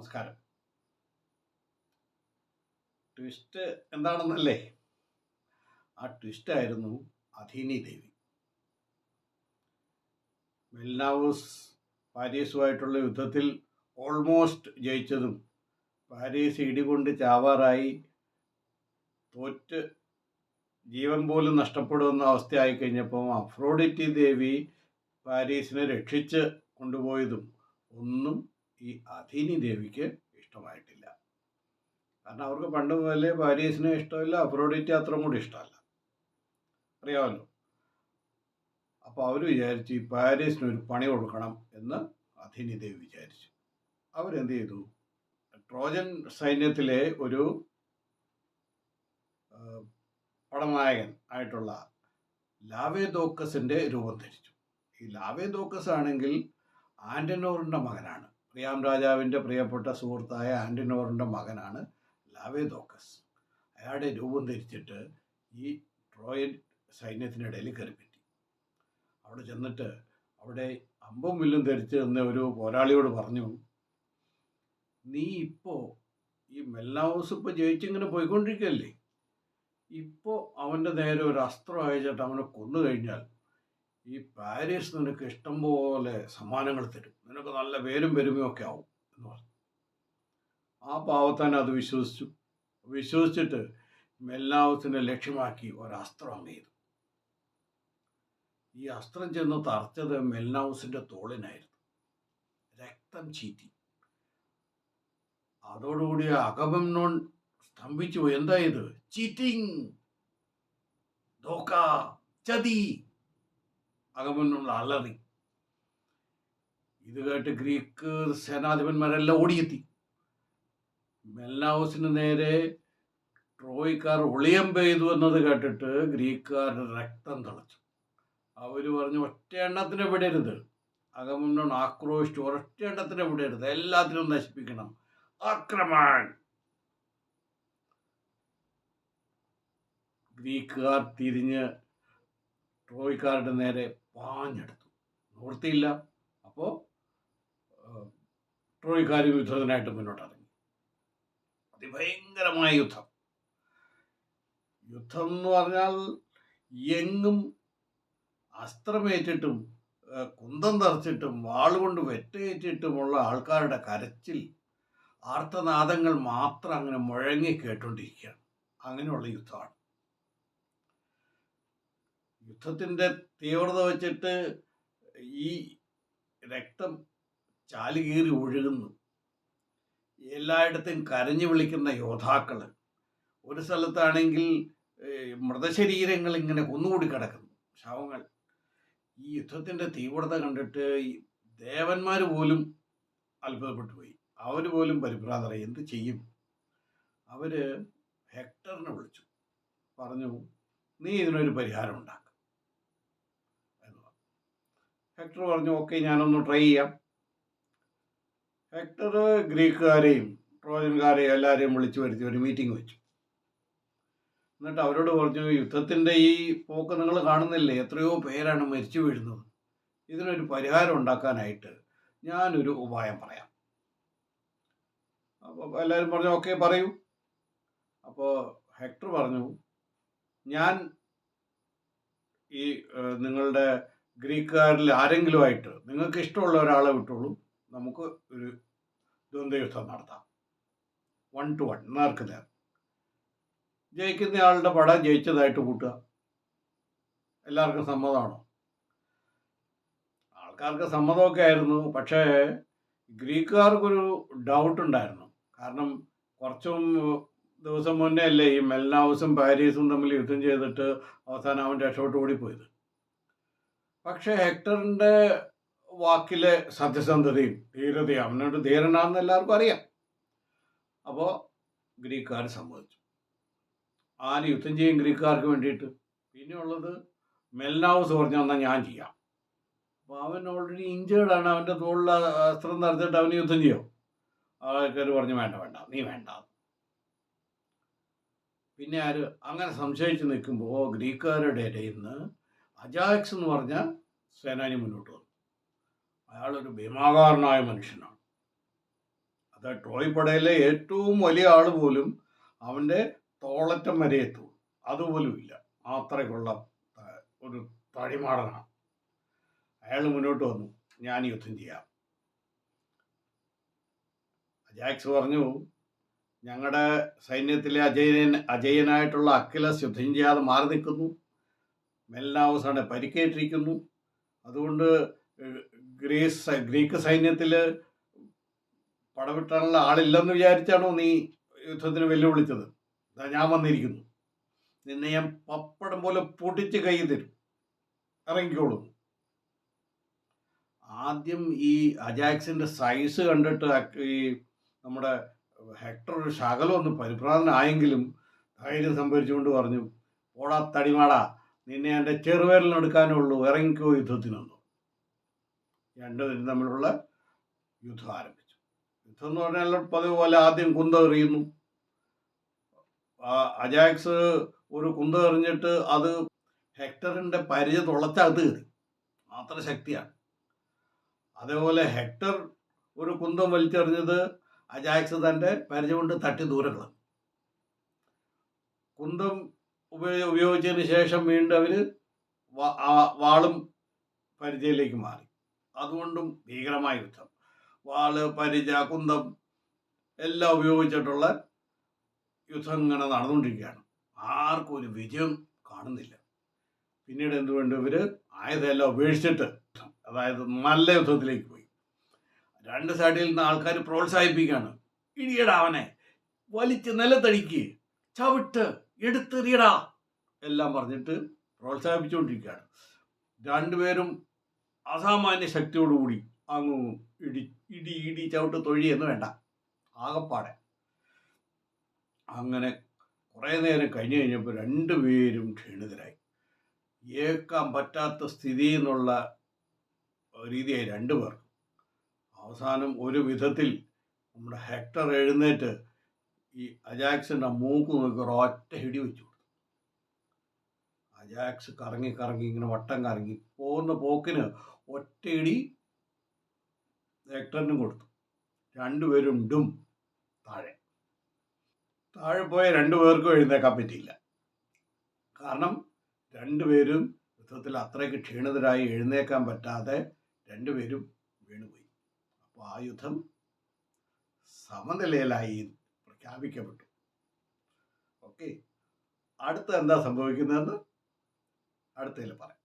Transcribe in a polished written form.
നമസ്കാരം. ട്വിസ്റ്റ് എന്താണെന്നല്ലേ? ആ ട്വിസ്റ്റായിരുന്നു അഥീനി ദേവി. മെൽനാവൂസ് പാരീസുമായിട്ടുള്ള യുദ്ധത്തിൽ ഓൾമോസ്റ്റ് ജയിച്ചതും പാരീസ് ഇടികൊണ്ട് ചാവാറായി തോറ്റ് ജീവൻ പോലും നഷ്ടപ്പെടുന്ന അവസ്ഥയായി കഴിഞ്ഞപ്പോൾ അഫ്രോഡിറ്റി ദേവി പാരീസിനെ രക്ഷിച്ച് കൊണ്ടുപോയതും ഒന്നും ഈ അഥീനി ദേവിക്ക് ഇഷ്ടമായിട്ടില്ല. കാരണം അവർക്ക് പണ്ട് മുതലേ പാരീസിനെ ഇഷ്ടമില്ല, അഫ്രോഡിറ്റി അത്രയും കൂടി ഇഷ്ടമല്ല, അറിയാമല്ലോ. അപ്പോൾ അവർ വിചാരിച്ചു ഈ പാരീസിനൊരു പണി കൊടുക്കണം എന്ന് അഥീനി ദേവി വിചാരിച്ചു. അവരെന്ത് ചെയ്തു? ട്രോജൻ സൈന്യത്തിലെ ഒരു പടനായകൻ ആയിട്ടുള്ള ലാവേദോക്കസിൻ്റെ രൂപം ധരിച്ചു. ഈ ലാവേദോക്കസ് ആണെങ്കിൽ ആൻറ്റനോറിൻ്റെ മകനാണ്. പ്രിയാം രാജാവിൻ്റെ പ്രിയപ്പെട്ട സുഹൃത്തായ ആൻറ്റനോറിൻ്റെ മകനാണ് ലാവേദോക്കസ്. അയാളുടെ രൂപം ധരിച്ചിട്ട് ഈ ട്രോയൻ സൈന്യത്തിനിടയിൽ കയറിപ്പറ്റി. അവിടെ ചെന്നിട്ട് അവിടെ അമ്പും വില്ലും ധരിച്ച് നിന്ന ഒരു പോരാളിയോട് പറഞ്ഞു, നീ ഇപ്പോൾ ഈ മെൽനാവൂസ് ഇപ്പോൾ ജയിച്ചിങ്ങനെ പോയിക്കൊണ്ടിരിക്കുകയല്ലേ, ഇപ്പോൾ അവൻ്റെ നേരെ ഒരു അസ്ത്രം അയച്ചിട്ട് അവനെ കൊന്നു കഴിഞ്ഞാൽ ഈ പാരീസ് നിനക്ക് ഇഷ്ടം പോലെ സമ്മാനങ്ങൾ തരും, നിനക്ക് നല്ല പേരും പെരുമയും ഒക്കെ ആവും എന്ന് പറഞ്ഞു. ആ പാവത്താൻ അത് വിശ്വസിച്ചിട്ട് മെൽനാവൂസിനെ ലക്ഷ്യമാക്കി ഒരസ്ത്രം അങ്ങ് ചെയ്തു. ഈ അസ്ത്രം ചെന്ന് തറച്ചത് മെൽനാവൂസിൻ്റെ തോളിനായിരുന്നു. രക്തം ചീറ്റി. അതോടുകൂടി അഗമെമ്നോൻ സ്തംഭിച്ചു പോയി. എന്താ ഇത്? ചീറ്റിംഗ്, ധോക്ക, ചതി. അഗമെമ്നോൻ അലറി. ഇത് കേട്ട് ഗ്രീക്ക് സേനാധിപന്മാരെല്ലാം ഓടിയെത്തി. മെൽനാവൂസിന് നേരെ ട്രോയ്ക്കാർ ഒളിയം പെയ്തു എന്നത് കേട്ടിട്ട് ഗ്രീക്കുകാരുടെ രക്തം തിളച്ചു. അവർ പറഞ്ഞു, ഒറ്റ എണ്ണത്തിനെ വിടരുത്. അഗമെമ്നോൻ ആക്രോശിച്ചു, ഒരൊറ്റ എണ്ണത്തിനെ വിടരുത്, എല്ലാത്തിനും നശിപ്പിക്കണം, ആക്രമൺ. ഗ്രീക്കുകാർ തിരിഞ്ഞ് ട്രോയ്ക്കാരുടെ നേരെ പാഞ്ഞെടുത്തു. നിവൃത്തിയില്ല. അപ്പോൾ ട്രോയ്ക്കാർ യുദ്ധത്തിനായിട്ട് മുന്നോട്ടിറങ്ങി. അതിഭയങ്കരമായ യുദ്ധം എന്ന് പറഞ്ഞാൽ എങ്ങും അസ്ത്രമേറ്റിട്ടും കുന്തം തറച്ചിട്ടും വാളുകൊണ്ട് വെട്ടേറ്റിട്ടുമുള്ള ആൾക്കാരുടെ കരച്ചിൽ, ആർത്തനാദങ്ങൾ മാത്രം അങ്ങനെ മുഴങ്ങി കേട്ടുകൊണ്ടിരിക്കുകയാണ്. അങ്ങനെയുള്ള യുദ്ധമാണ്. യുദ്ധത്തിൻ്റെ തീവ്രത വെച്ചിട്ട് ഈ രക്തം ചാലുകീറി ഒഴുകുന്നു. എല്ലായിടത്തും കരഞ്ഞു വിളിക്കുന്ന യോദ്ധാക്കൾ. ഒരു സ്ഥലത്താണെങ്കിൽ മൃതശരീരങ്ങൾ ഇങ്ങനെ കുന്നുകൂടി കിടക്കുന്നു, ശവങ്ങൾ. ഈ യുദ്ധത്തിൻ്റെ തീവ്രത കണ്ടിട്ട് ദേവന്മാർ പോലും അത്ഭുതപ്പെട്ടു പോയി. അവർ പോലും പരിഭ്രാന്തരായി. എന്ത് ചെയ്യും? അവർ ഹെക്ടറിനെ വിളിച്ചു, പറഞ്ഞു, നീ ഇതിനൊരു പരിഹാരം ഉണ്ടാക്കുക എന്ന് പറഞ്ഞു. ഹെക്ടർ പറഞ്ഞു, ഓക്കെ, ഞാനൊന്ന് ട്രൈ ചെയ്യാം. ഹെക്ടർ ഗ്രീക്കുകാരെയും ട്രോജൻകാരെയും എല്ലാവരെയും വിളിച്ചു വരുത്തി ഒരു മീറ്റിംഗ് വെച്ചു. എന്നിട്ട് അവരോട് പറഞ്ഞു, യുദ്ധത്തിൻ്റെ ഈ പോക്ക് നിങ്ങൾ കാണുന്നില്ലേ, എത്രയോ പേരാണ് മരിച്ചു വീഴുന്നത്. ഇതിനൊരു പരിഹാരം ഉണ്ടാക്കാനായിട്ട് ഞാനൊരു ഉപായം പറയാം. അപ്പോൾ എല്ലാവരും പറഞ്ഞു, ഓക്കെ, പറയൂ. അപ്പോൾ ഹെക്ടർ പറഞ്ഞു, ഞാൻ ഈ നിങ്ങളുടെ ഗ്രീക്കുകാരിൽ ആരെങ്കിലുമായിട്ട് നിങ്ങൾക്ക് ഇഷ്ടമുള്ള ഒരാളെ വിട്ടോളൂ, നമുക്ക് ഒരു ദ്വന്ദ്വയുദ്ധം നടത്താം, 1 to 1, നേർക്ക് നേർ. ജയിക്കുന്നയാളുടെ പട ജയിച്ചതായിട്ട് കൂട്ടുക. എല്ലാവർക്കും സമ്മതമാണോ? ആൾക്കാർക്ക് സമ്മതമൊക്കെ ആയിരുന്നു. പക്ഷേ ഗ്രീക്കുകാർക്കൊരു ഡൗട്ട് ഉണ്ടായിരുന്നു. കാരണം കുറച്ചും ദിവസം മുന്നേ അല്ലേ ഈ മെൽനാവൂസും പാരീസും തമ്മിൽ യുദ്ധം ചെയ്തിട്ട് അവസാനം അവൻ രക്ഷപ്പെട്ട് ഓടിപ്പോയത്. പക്ഷേ ഹെക്ടറിൻ്റെ വാക്കിലെ സത്യസന്ധതയും ധീരതയും, അവനോട് ധീരനാണെന്ന് എല്ലാവർക്കും അറിയാം. അപ്പോൾ ഗ്രീക്കുകാർ സമ്മതിച്ചു. ആര് യുദ്ധം ചെയ്യും ഗ്രീക്കുകാർക്ക് വേണ്ടിയിട്ട്? പിന്നെയുള്ളത് മെൽനാവൂസ് പറഞ്ഞു, എന്നാൽ ഞാൻ ചെയ്യാം. അപ്പോൾ അവൻ ഓൾറെഡി ഇഞ്ചേർഡാണ്. അവൻ്റെ തോളിൽ അസ്ത്രം നിറച്ചിട്ട് അവന് യുദ്ധം ചെയ്യും. ആൾക്കാർ പറഞ്ഞു, വേണ്ട, നീ വേണ്ട. പിന്നെ ആര് അങ്ങനെ സംശയിച്ച് നിൽക്കുമ്പോൾ ഗ്രീക്കുകാരുടെ ഇടയിൽ നിന്ന് അജാക്സ് എന്ന് പറഞ്ഞ സേനാനി മുന്നോട്ട് വന്നു. അയാളൊരു ഭീമാകാരനായ മനുഷ്യനാണ്. അത് ട്രോയ് പടയിലെ ഏറ്റവും വലിയ ആൾ പോലും അവൻ്റെ തോളറ്റം വരെ എത്തും, അതുപോലും ഇല്ല. അത്രയ്ക്കുള്ള ഒരു തടിമാടനാണ് അയാൾ. മുന്നോട്ട് വന്നു, ഞാൻ യുദ്ധം ചെയ്യാം. അജാക്സ് പറഞ്ഞു, ഞങ്ങളുടെ സൈന്യത്തിലെ അജയനായിട്ടുള്ള അക്കിലസ് യുദ്ധം ചെയ്യാതെ മാറി നിൽക്കുന്നു. മെൽനാവസാണ് പരിക്കേറ്റിരിക്കുന്നു. അതുകൊണ്ട് ഗ്രീക്ക് സൈന്യത്തിൽ പടവിട്ടാനുള്ള ആളില്ലെന്ന് വിചാരിച്ചാണോ നീ യുദ്ധത്തിന് വെല്ലുവിളിച്ചത്? ഞാൻ വന്നിരിക്കുന്നു, നിന്നെ ഞാൻ പപ്പടം പോലെ പൊട്ടിച്ച് കൈ തരും, ഇറങ്ങിക്കോളൂ. ആദ്യം ഈ അജാക്സിന്റെ സൈസ് കണ്ടിട്ട് ഈ നമ്മുടെ ഹെക്ടർ ഒരു ശകലം ഒന്ന് പരിഭ്രാന്തനായെങ്കിലും ധൈര്യം സംഭരിച്ചുകൊണ്ട് പറഞ്ഞു, ഓടാ തടിമാടാ, നിന്നെ എൻ്റെ ചെറുവിരലിനെടുക്കാനേ ഉള്ളൂ, ഇറങ്ങിക്കോ യുദ്ധത്തിനൊന്നു. രണ്ടുപേരും തമ്മിലുള്ള യുദ്ധം ആരംഭിച്ചു. യുദ്ധം എന്ന് പറഞ്ഞാൽ പതിവ് പോലെ ആദ്യം കുന്തെറിയുന്നു. അജാക്സ് ഒരു കുന്തെറിഞ്ഞിട്ട് അത് ഹെക്ടറിന്റെ പരിച തുളച്ചകത്ത് കയറി, അത്ര ശക്തിയാണ്. അതേപോലെ ഹെക്ടർ ഒരു കുന്തം വലിച്ചെറിഞ്ഞത് അജാക്സ് തൻ്റെ പരിച കൊണ്ട് തട്ടി ദൂരെ കളഞ്ഞു. കുന്തം ഉപയോഗിച്ചതിന് ശേഷം വീണ്ടും അവർ വാളും പരിചയിലേക്ക് മാറി. അതുകൊണ്ടും ഭീകരമായ യുദ്ധം. വാള്, പരിച, കുന്തം എല്ലാം ഉപയോഗിച്ചിട്ടുള്ള യുദ്ധം ഇങ്ങനെ നടന്നുകൊണ്ടിരിക്കുകയാണ്. ആർക്കും ഒരു വിജയം കാണുന്നില്ല. പിന്നീട് എന്തുകൊണ്ട് ഇവർ ആയുധമെല്ലാം ഉപേക്ഷിച്ചിട്ട്, അതായത് നല്ല യുദ്ധത്തിലേക്ക് പോയി. രണ്ട് സൈഡിൽ നിന്ന് ആൾക്കാർ പ്രോത്സാഹിപ്പിക്കുകയാണ്, ഇടിയടാ അവനെ, വലിച്ച് നിലത്തടിക്ക്, ചവിട്ട്, എടുത്തെറിയടാ എല്ലാം പറഞ്ഞിട്ട് പ്രോത്സാഹിപ്പിച്ചുകൊണ്ടിരിക്കുകയാണ്. രണ്ടുപേരും അസാമാന്യ ശക്തിയോടുകൂടി അങ്ങ് ഇടി ഇടി ഇടി ചവിട്ട് തൊഴി എന്ന് വേണ്ട, ആകപ്പാടെ. അങ്ങനെ കുറേ നേരം കഴിഞ്ഞ് കഴിഞ്ഞപ്പോൾ രണ്ടുപേരും ക്ഷീണിതരായി, ഏൽക്കാൻ പറ്റാത്ത സ്ഥിതി എന്നുള്ള രീതിയായി രണ്ടുപേർ. അവസാനം ഒരു വിധത്തിൽ നമ്മുടെ ഹെക്ടർ എഴുന്നേറ്റ് ഈ അജാക്സിൻ്റെ മൂക്ക് നോക്കി ഒരൊറ്റ ഇടി വെച്ചു കൊടുത്തു. അജാക്സ് കറങ്ങി കറങ്ങി ഇങ്ങനെ വട്ടം കറങ്ങി പോകുന്ന പോക്കിന് ഒറ്റ ഇടി ഹെക്ടറിനും കൊടുത്തു. രണ്ടുപേരും ഡും താഴെ. താഴെ പോയ രണ്ടുപേർക്കും എഴുന്നേക്കാൻ പറ്റിയില്ല. കാരണം രണ്ടുപേരും യുദ്ധത്തിൽ അത്രയ്ക്ക് ക്ഷീണിതരായി എഴുന്നേക്കാൻ പറ്റാതെ രണ്ടുപേരും വീണുപോയി. അപ്പോൾ ആ യുദ്ധം സമനിലയിലായി പ്രഖ്യാപിക്കപ്പെട്ടു. ഓക്കെ, അടുത്ത എന്താ സംഭവിക്കുന്നതെന്ന് അടുത്തതിൽ പറയാം.